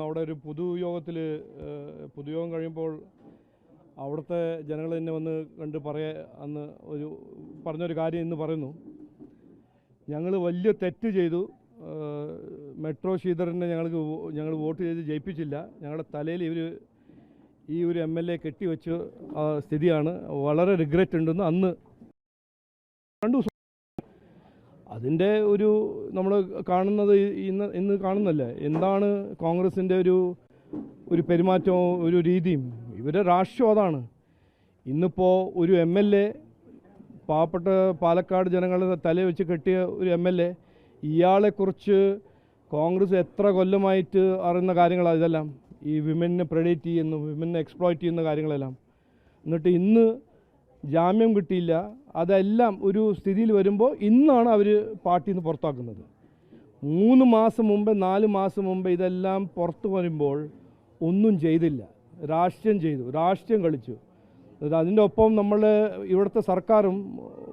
ഉണ്ടായിരുന്നു. അവിടെ ഒരു പൊതുയോഗം കഴിയുമ്പോൾ അവിടുത്തെ ജനങ്ങൾ തന്നെ വന്ന് കണ്ട് അന്ന് പറഞ്ഞൊരു കാര്യം ഇന്ന് പറയുന്നു. ഞങ്ങൾ വലിയ തെറ്റ് ചെയ്തു, മെട്രോ ശ്രീധരനെ ഞങ്ങൾ വോട്ട് ചെയ്ത് ജയിപ്പിച്ചില്ല, ഞങ്ങളുടെ തലയിൽ ഈ ഒരു MLA കെട്ടിവെച്ച സ്ഥിതിയാണ്, വളരെ റിഗ്രറ്റ് ഉണ്ടെന്ന് അന്ന് 2 ദിവസം. അതിൻ്റെ നമ്മൾ കാണുന്നത് ഇന്ന് കാണുന്നല്ലേ, എന്താണ് കോൺഗ്രസിൻ്റെ ഒരു പെരുമാറ്റവും ഒരു രീതിയും. ഇവരുടെ രാഷ്ട്രീയം അതാണ്. ഇന്നിപ്പോൾ ഒരു MLA, പാവപ്പെട്ട പാലക്കാട് ജനങ്ങളുടെ തലയിൽ വെച്ച് കെട്ടിയ ഒരു MLA, ഇയാളെക്കുറിച്ച് കോൺഗ്രസ് എത്ര കൊല്ലമായിട്ട് അറിയുന്ന കാര്യങ്ങളാണ് ഇതെല്ലാം. ഈ വിമനെ പ്രെഡേറ്റ് ചെയ്യുന്നു, വിമനെ എക്സ്പ്ലോയിറ്റ് ചെയ്യുന്ന കാര്യങ്ങളെല്ലാം. എന്നിട്ട് ഇന്ന് ജാമ്യം കിട്ടിയില്ല. അതെല്ലാം ഒരു സ്ഥിതിയിൽ വരുമ്പോൾ ഇന്നാണ് അവർ പാർട്ടിയിൽ നിന്ന് പുറത്താക്കുന്നത്. 3 മാസം മുമ്പ് 4 മാസം മുമ്പ് ഇതെല്ലാം പുറത്തു വരുമ്പോൾ ഒന്നും ചെയ്തില്ല. രാഷ്ട്രീയം കളിച്ചു. അതിൻ്റെ ഒപ്പം ഇവിടുത്തെ സർക്കാരും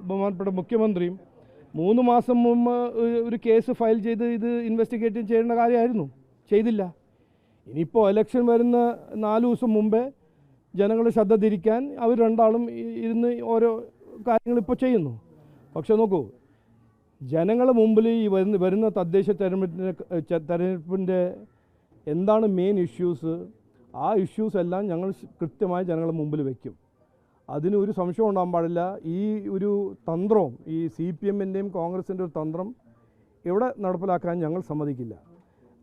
ബഹുമാനപ്പെട്ട മുഖ്യമന്ത്രിയും 3 മാസം മുമ്പ് ഒരു കേസ് ഫയൽ ചെയ്ത് ഇത് ഇൻവെസ്റ്റിഗേറ്റ് ചെയ്യേണ്ട കാര്യമായിരുന്നു, ചെയ്തില്ല. ഇനിയിപ്പോൾ ഇലക്ഷൻ വരുന്ന 4 ദിവസം മുമ്പേ ജനങ്ങളുടെ ശ്രദ്ധ തിരിക്കാൻ അവർ രണ്ടാളും ഇരുന്ന് ഓരോ കാര്യങ്ങൾ ഇപ്പോൾ ചെയ്യുന്നു. പക്ഷെ നോക്കൂ, ജനങ്ങളുടെ മുമ്പിൽ ഈ വരുന്ന തദ്ദേശ തെരഞ്ഞെടുപ്പിൻ്റെ എന്താണ് മെയിൻ ഇഷ്യൂസ്, ആ ഇഷ്യൂസ് എല്ലാം ഞങ്ങൾ കൃത്യമായി ജനങ്ങളുടെ മുമ്പിൽ വയ്ക്കും. അതിന് ഒരു സംശയം ഉണ്ടാകാൻ പാടില്ല. ഈ ഒരു തന്ത്രവും ഈ CPMൻ്റെയും കോൺഗ്രസിൻ്റെ ഒരു തന്ത്രം ഇവിടെ നടപ്പിലാക്കാൻ ഞങ്ങൾ സമ്മതിക്കില്ല.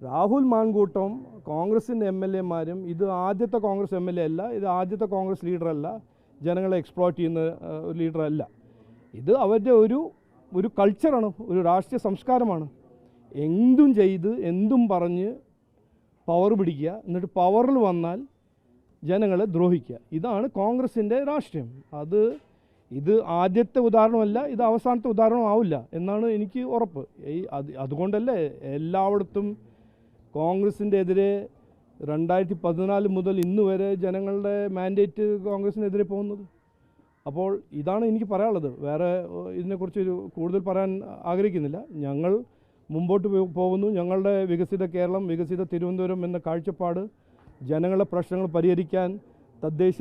രാഹുൽ മാങ്കൂട്ടം കോൺഗ്രസിൻ്റെ MLA മാരും ഇത് ആദ്യത്തെ കോൺഗ്രസ് MLA അല്ല, ഇത് ആദ്യത്തെ കോൺഗ്രസ് ലീഡറല്ല, ജനങ്ങളെ എക്സ്പ്ലോയിറ്റ് ചെയ്യുന്ന ഒരു ലീഡറല്ല. ഇത് അവരുടെ ഒരു കൾച്ചറാണ്, ഒരു രാഷ്ട്രീയ സംസ്കാരമാണ്. എന്തും ചെയ്ത് എന്തും പറഞ്ഞ് പവർ പിടിക്കുക, എന്നിട്ട് പവറിൽ വന്നാൽ ജനങ്ങളെ ദ്രോഹിക്കുക. ഇതാണ് കോൺഗ്രസിൻ്റെ രാഷ്ട്രീയം. ഇത് ആദ്യത്തെ ഉദാഹരണമല്ല, ഇത് അവസാനത്തെ ഉദാഹരണമാവില്ല എന്നാണ് എനിക്ക് ഉറപ്പ്. അതുകൊണ്ടല്ലേ എല്ലായിടത്തും കോൺഗ്രസിൻ്റെ എതിരെ 2014 മുതൽ ഇന്ന് വരെ ജനങ്ങളുടെ മാൻഡേറ്റ് കോൺഗ്രസിനെതിരെ പോകുന്നത്. അപ്പോൾ ഇതാണ് എനിക്ക് പറയാനുള്ളത്. വേറെ ഇതിനെക്കുറിച്ച് കൂടുതൽ പറയാൻ ആഗ്രഹിക്കുന്നില്ല. ഞങ്ങൾ മുമ്പോട്ട് പോകുന്നു. ഞങ്ങളുടെ വികസിത കേരളം, വികസിത തിരുവനന്തപുരം എന്ന കാഴ്ചപ്പാട്, ജനങ്ങളുടെ പ്രശ്നങ്ങൾ പരിഹരിക്കാൻ തദ്ദേശ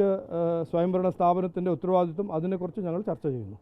സ്വയംഭരണ സ്ഥാപനത്തിൻ്റെ ഉത്തരവാദിത്വം, അതിനെക്കുറിച്ച് ഞങ്ങൾ ചർച്ച ചെയ്യുന്നു.